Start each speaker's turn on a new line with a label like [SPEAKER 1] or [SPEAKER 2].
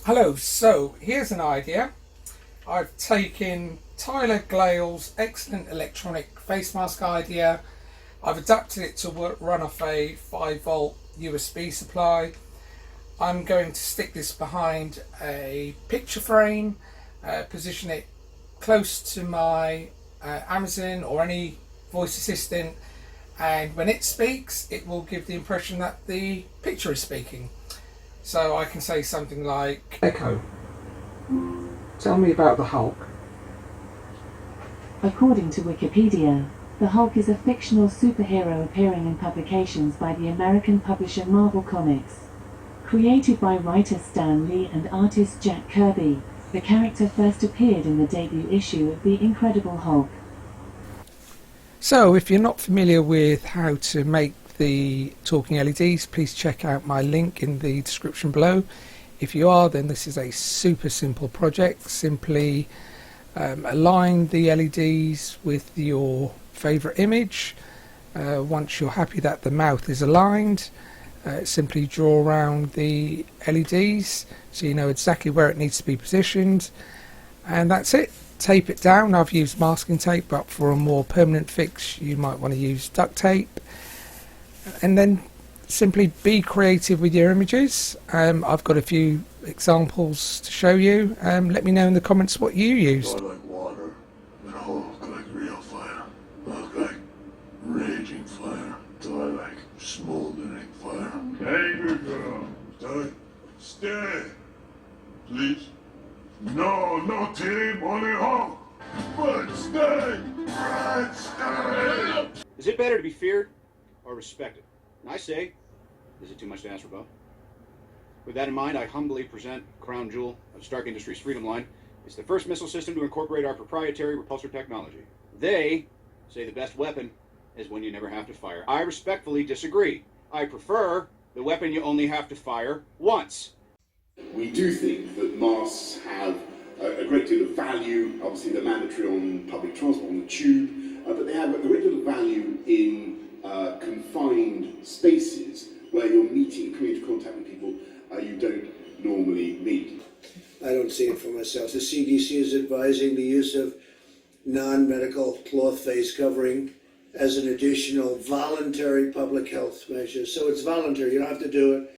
[SPEAKER 1] Hello, so here's an idea. I've taken Tyler Glale's excellent electronic face mask idea. I've adapted it to run off a 5-volt USB supply. I'm going to stick this behind a picture frame, position it close to my Amazon or any voice assistant, and when it speaks, it will give the impression that the picture is speaking. So I can say something like, Echo, tell me about the Hulk.
[SPEAKER 2] According to Wikipedia, the Hulk is a fictional superhero appearing in publications by the American publisher Marvel Comics. Created by writer Stan Lee and artist Jack Kirby, the character first appeared in the debut issue of The Incredible Hulk.
[SPEAKER 1] So if you're not familiar with how to make the talking LEDs, please check out my link in the description below. If you are, then this is a super simple project. Simply align the LEDs with your favorite image. Once you're happy that the mouth is aligned, simply draw around the LEDs so you know exactly where it needs to be positioned, and that's it. Tape it down. I've used masking tape, but for a more permanent fix you might want to use duct tape. And then simply be creative with your images. I've got a few examples to show you. Let me know in the comments what you used.
[SPEAKER 3] I like water, and Hulk like real fire. Hulk like raging fire. So I like smoldering fire. Hey, good girl. Stay. Please. No, no team, only Hulk. But stay. But stay.
[SPEAKER 4] Is it better to be feared or respected? And I say, is it too much to ask for both? With that in mind, I humbly present Crown Jewel of Stark Industries Freedom Line. It's the first missile system to incorporate our proprietary repulsor technology. They say the best weapon is when you never have to fire. I respectfully disagree. I prefer the weapon you only have to fire once.
[SPEAKER 5] We do think that masks have a great deal of value. Obviously, they're mandatory on public transport, on the tube, but they have a great deal of value in confined spaces where you're meeting, coming into contact with people you don't normally meet.
[SPEAKER 6] I don't see it for myself. The CDC is advising the use of non-medical cloth face covering as an additional voluntary public health measure. So it's voluntary. You don't have to do it.